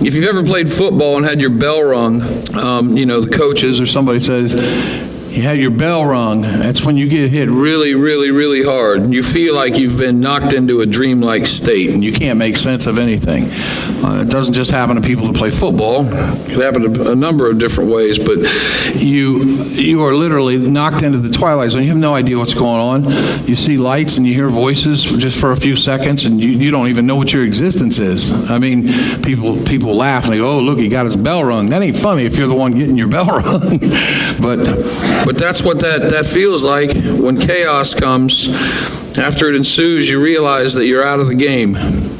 If you've ever played football and had your bell rung, the coaches or somebody says, you had your bell rung, that's when you get hit really, really, really hard. And you feel like you've been knocked into a dreamlike state and you can't make sense of anything. It doesn't just happen to people that play football. It happens a number of different ways, but you are literally knocked into the twilight zone. You have no idea what's going on. You see lights and you hear voices just for a few seconds, and you don't even know what your existence is. I mean, people laugh and they go, oh, look, he got his bell rung. That ain't funny if you're the one getting your bell rung. But that's what that feels like when chaos comes. After it ensues, you realize that you're out of the game.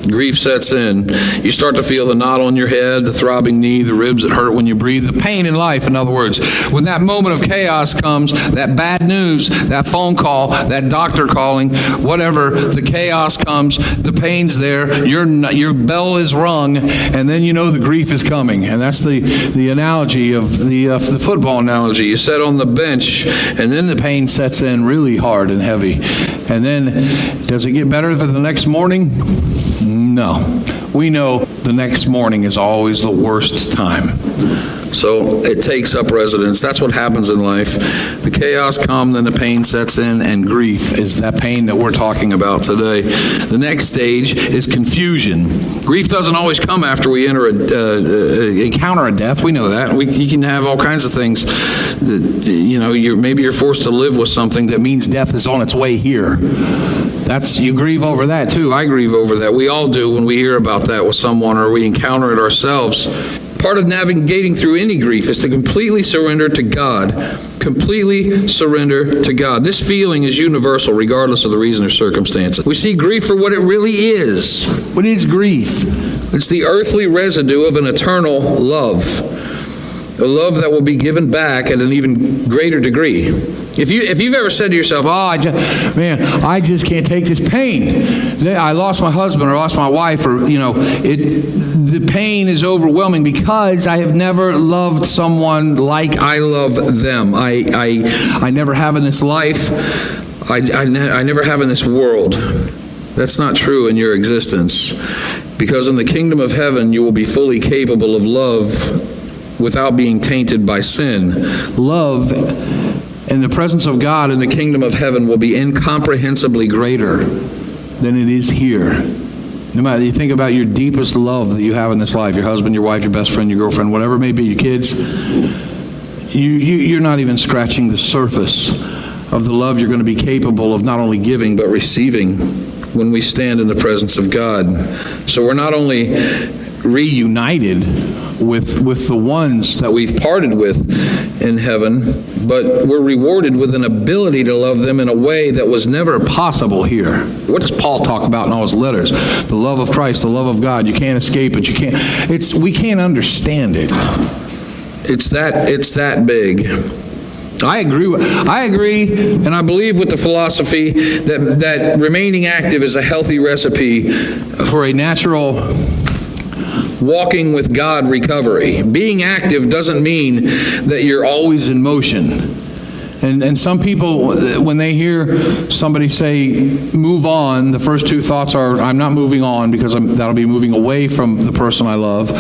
Grief sets in. You start to feel the knot on your head, the throbbing knee, the ribs that hurt when you breathe, the pain in life, in other words. When that moment of chaos comes, that bad news, that phone call, that doctor calling, whatever, the chaos comes, the pain's there, your bell is rung, and then you know the grief is coming. And that's the analogy of the football analogy. You sit on the bench, and then the pain sets in really hard and heavy. And then, does it get better for the next morning? No. We know the next morning is always the worst time. So it takes up residence. That's what happens in life. The chaos comes, then the pain sets in, and grief is that pain that we're talking about today. The next stage is confusion. Grief doesn't always come after we encounter a death. We know that. You can have all kinds of things that, maybe you're forced to live with something that means death is on its way here. You grieve over that too. I grieve over that. We all do when we hear about that with someone or we encounter it ourselves. Part of navigating through any grief is to completely surrender to God. Completely surrender to God. This feeling is universal regardless of the reason or circumstances. We see grief for what it really is. What is grief? It's the earthly residue of an eternal love. A love that will be given back at an even greater degree. If you've ever said to yourself, I just can't take this pain. I lost my husband or lost my wife, or the pain is overwhelming because I have never loved someone like I love them. I never have in this life. I never have in this world. That's not true in your existence, because in the kingdom of heaven you will be fully capable of love without being tainted by sin. Love in the presence of God in the kingdom of heaven will be incomprehensibly greater than it is here. No matter, you think about your deepest love that you have in this life, your husband, your wife, your best friend, your girlfriend, whatever it may be, your kids, you're not even scratching the surface of the love you're going to be capable of not only giving but receiving when we stand in the presence of God. So we're not only reunited with the ones that we've parted with in heaven, but we're rewarded with an ability to love them in a way that was never possible here. What does Paul talk about in all his letters? The love of Christ, the love of God. You can't escape it. We can't understand it. It's that big. I agree, and I believe with the philosophy that remaining active is a healthy recipe for a natural walking with God recovery. Being active doesn't mean that you're always in motion. And some people, when they hear somebody say, move on, the first two thoughts are, I'm not moving on because that'll be moving away from the person I love.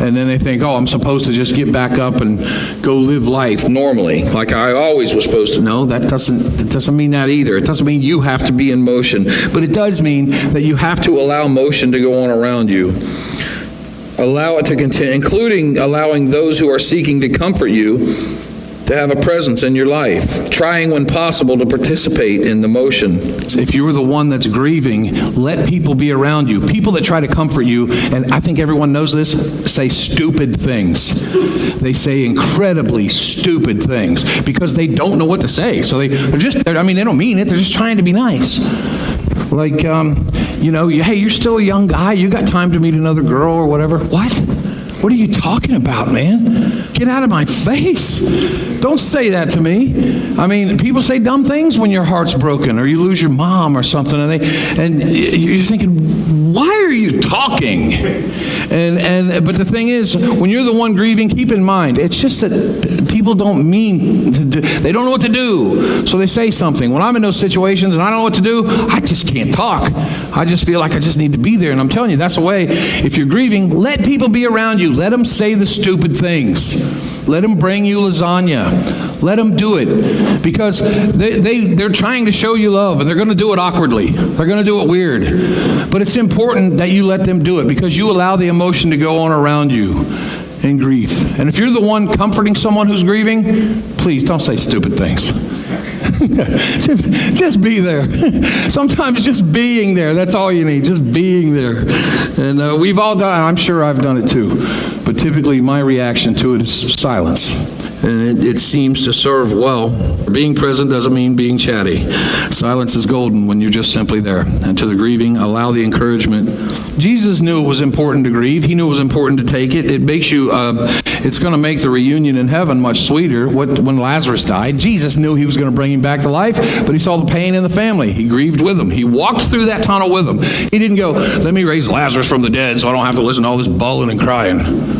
And then they think, I'm supposed to just get back up and go live life normally, like I always was supposed to. No, that doesn't mean that either. It doesn't mean you have to be in motion. But it does mean that you have to allow motion to go on around you. Allow it to continue, including allowing those who are seeking to comfort you to have a presence in your life, trying when possible to participate in the motion. If you're the one that's grieving, let people be around you. People that try to comfort you, and I think everyone knows this, say stupid things. They say incredibly stupid things because they don't know what to say. So they don't mean it, they're just trying to be nice. Like, hey, you're still a young guy, you got time to meet another girl or whatever. What are you talking about, man? Get out of my face. Don't say that to me. I mean, people say dumb things when your heart's broken or you lose your mom or something, and you're thinking, why are you talking? But the thing is, when you're the one grieving, keep in mind, it's just that people don't mean to do, they don't know what to do, so they say something. When I'm in those situations and I don't know what to do, I just can't talk. I just feel like I just need to be there. And I'm telling you, that's the way. If you're grieving, let people be around you. Let them say the stupid things. Let them bring you lasagna. Let them do it, because they're trying to show you love, and they're going to do it awkwardly. They're going to do it weird. But it's important that you let them do it, because you allow the emotion to go on around you in grief. And if you're the one comforting someone who's grieving, please don't say stupid things. just be there. Sometimes just being there, that's all you need, just being there. And we've all done it. I'm sure I've done it too. But typically my reaction to it is silence. And it seems to serve well. Being present doesn't mean being chatty. Silence is golden when you're just simply there. And to the grieving, allow the encouragement. Jesus knew it was important to grieve. He knew it was important to take it. It makes you, it's going to make the reunion in heaven much sweeter. When Lazarus died, Jesus knew he was going to bring him back to life, but he saw the pain in the family. He grieved with them. He walked through that tunnel with them. He didn't go, let me raise Lazarus from the dead so I don't have to listen to all this bawling and crying.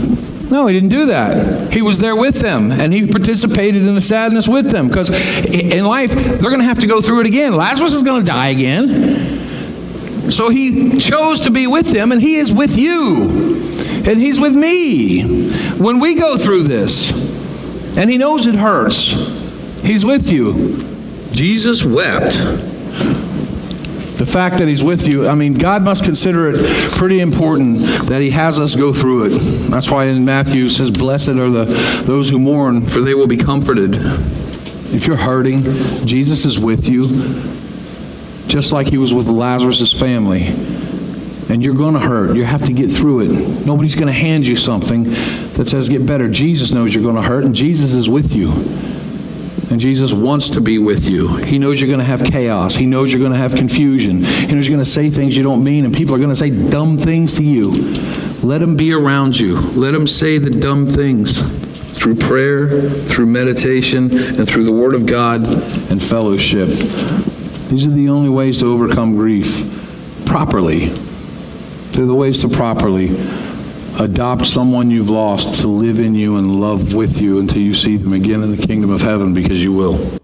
No, he didn't do that. He was there with them, and he participated in the sadness with them, because in life, they're going to have to go through it again. Lazarus is going to die again. So he chose to be with them, and he is with you, and he's with me. When we go through this, and he knows it hurts, he's with you. Jesus wept. The fact that he's with you, I mean, God must consider it pretty important that he has us go through it. That's why in Matthew it says, blessed are those who mourn, for they will be comforted. If you're hurting, Jesus is with you, just like he was with Lazarus' family. And you're going to hurt. You have to get through it. Nobody's going to hand you something that says get better. Jesus knows you're going to hurt, and Jesus is with you. And Jesus wants to be with you. He knows you're going to have chaos. He knows you're going to have confusion. He knows you're going to say things you don't mean, and people are going to say dumb things to you. Let them be around you. Let them say the dumb things through prayer, through meditation, and through the Word of God and fellowship. These are the only ways to overcome grief properly. They're the ways to properly adopt someone you've lost to live in you and love with you until you see them again in the kingdom of heaven, because you will.